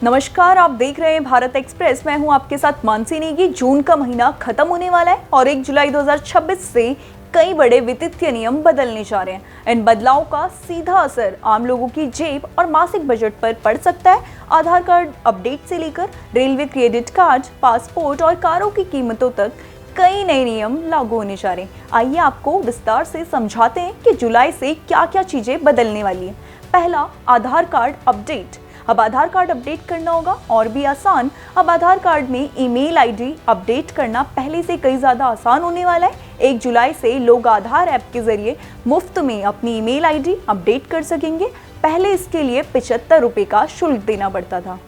नमस्कार, आप देख रहे हैं भारत एक्सप्रेस। मैं हूं आपके साथ मानसी नेगी। जून का महीना खत्म होने वाला है और 1 जुलाई 2026 से कई बड़े वित्तीय नियम बदलने जा रहे हैं। इन बदलावों का सीधा असर आम लोगों की जेब और मासिक बजट पर पड़ सकता है। आधार कार्ड अपडेट से लेकर रेलवे क्रेडिट कार्ड, पासपोर्ट और कारों की कीमतों तक कई नए नियम लागू होने जा रहे हैं। आइए आपको विस्तार से समझाते हैं कि जुलाई से क्या क्या चीजें बदलने वाली है। पहला, आधार कार्ड अपडेट। अब आधार कार्ड अपडेट करना होगा और भी आसान। अब आधार कार्ड में ईमेल आईडी अपडेट करना पहले से कई ज़्यादा आसान होने वाला है। 1 जुलाई से लोग आधार ऐप के जरिए मुफ्त में अपनी ईमेल आईडी अपडेट कर सकेंगे। पहले इसके लिए 75 रुपये का शुल्क देना पड़ता था।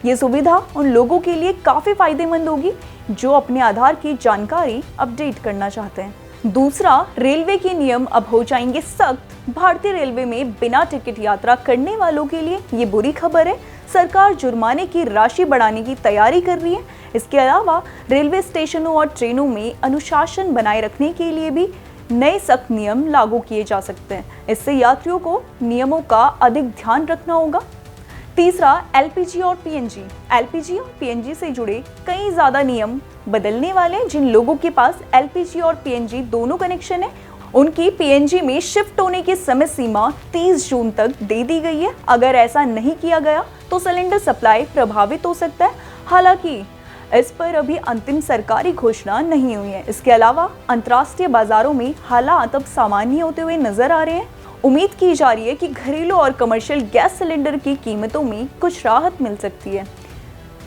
ये सुविधा उन लोगों के लिए काफ़ी फायदेमंद होगी जो अपने आधार की जानकारी अपडेट करना चाहते हैं। दूसरा, रेलवे के नियम अब हो जाएंगे सख्त। भारतीय रेलवे में बिना टिकट यात्रा करने वालों के लिए ये बुरी खबर है। सरकार जुर्माने की राशि बढ़ाने की तैयारी कर रही है। इसके अलावा रेलवे स्टेशनों और ट्रेनों में अनुशासन बनाए रखने के लिए भी नए सख्त नियम लागू किए जा सकते हैं। इससे यात्रियों को नियमों का अधिक ध्यान रखना होगा। तीसरा, एलपीजी और पीएनजी। एलपीजी और पीएनजी से जुड़े कई ज़्यादा नियम बदलने वाले हैं। जिन लोगों के पास एलपीजी और पीएनजी दोनों कनेक्शन है, उनकी पीएनजी में शिफ्ट होने की समय सीमा 30 जून तक दे दी गई है। अगर ऐसा नहीं किया गया तो सिलेंडर सप्लाई प्रभावित हो सकता है। हालांकि इस पर अभी अंतिम सरकारी घोषणा नहीं हुई है। इसके अलावा अंतर्राष्ट्रीय बाजारों में हालात अब सामान्य होते हुए नजर आ रहे हैं। उम्मीद की जा रही है कि घरेलू और कमर्शियल गैस सिलेंडर की कीमतों में कुछ राहत मिल सकती है।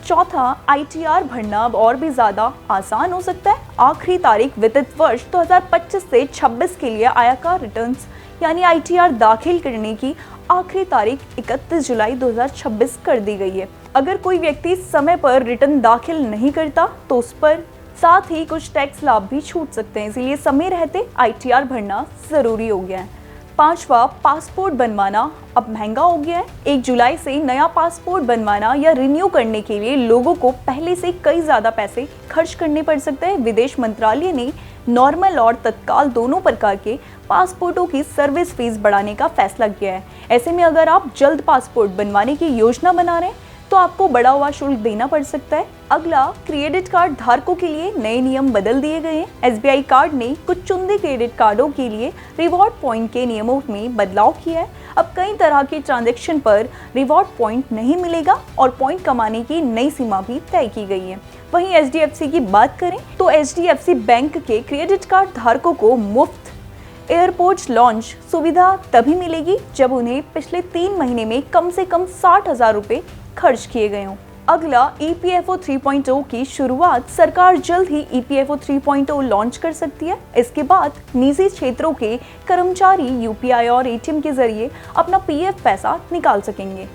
चौथा, आईटीआर भरना अब और भी ज़्यादा आसान हो सकता है। आखिरी तारीख वित्त वर्ष 2025 से 26 के लिए आयकर रिटर्न्स यानी आईटीआर दाखिल करने की आखिरी तारीख 31 जुलाई 2026 कर दी गई है। अगर कोई व्यक्ति समय पर रिटर्न दाखिल नहीं करता तो उस पर साथ ही कुछ टैक्स लाभ भी छूट सकते हैं। इसलिए समय रहते आईटीआर भरना ज़रूरी हो गया है। पांचवा, पासपोर्ट बनवाना अब महंगा हो गया है। 1 जुलाई से नया पासपोर्ट बनवाना या रिन्यू करने के लिए लोगों को पहले से कई ज़्यादा पैसे खर्च करने पड़ सकते हैं। विदेश मंत्रालय ने नॉर्मल और तत्काल दोनों प्रकार के पासपोर्टों की सर्विस फीस बढ़ाने का फैसला किया है। ऐसे में अगर आप जल्द पासपोर्ट बनवाने की योजना बना रहे हैं तो आपको बढ़ा हुआ शुल्क देना पड़ सकता है। अगला, क्रेडिट कार्ड धारकों के लिए नए नियम बदल दिए गए हैं। एसबीआई कार्ड ने कुछ चुनिंदा क्रेडिट कार्डों के लिए रिवॉर्ड पॉइंट के नियमों में बदलाव किया है। अब कई तरह के ट्रांजैक्शन पर रिवॉर्ड पॉइंट नहीं मिलेगा और पॉइंट कमाने की नई सीमा भी तय की गई है। वहीं एचडीएफसी की बात करें तो एचडीएफसी बैंक के क्रेडिट कार्ड धारकों को मुफ्त एयरपोर्ट लॉन्च सुविधा तभी मिलेगी जब उन्हें पिछले 3 महीने में कम से कम 60,000 रुपये खर्च किए गए हों। अगला, ईपीएफओ 3.0 की शुरुआत। सरकार जल्द ही ईपीएफओ 3.0 लॉन्च कर सकती है। इसके बाद निजी क्षेत्रों के कर्मचारी यूपीआई और एटीएम के जरिए अपना पीएफ पैसा निकाल सकेंगे।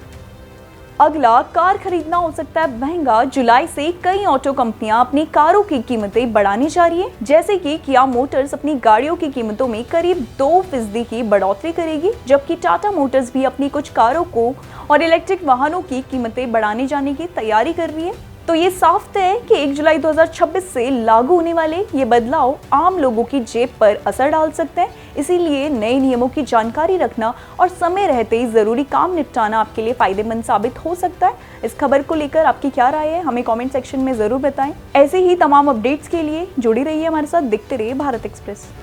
अगला, कार खरीदना हो सकता है महंगा। जुलाई से कई ऑटो कंपनियां अपनी कारों की कीमतें बढ़ाने जा रही है। जैसे कि किया मोटर्स अपनी गाड़ियों की कीमतों में करीब 2% की बढ़ोतरी करेगी, जबकि टाटा मोटर्स भी अपनी कुछ कारों को और इलेक्ट्रिक वाहनों की कीमतें बढ़ाने जाने की तैयारी कर रही है। तो ये साफ है कि 1 जुलाई 2026 से लागू होने वाले ये बदलाव आम लोगों की जेब पर असर डाल सकते हैं। इसीलिए नए नियमों की जानकारी रखना और समय रहते ही जरूरी काम निपटाना आपके लिए फायदेमंद साबित हो सकता है। इस खबर को लेकर आपकी क्या राय है, हमें कमेंट सेक्शन में जरूर बताएं। ऐसे ही तमाम अपडेट्स के लिए जुड़ी रहिए हमारे साथ। देखते रहिए भारत एक्सप्रेस।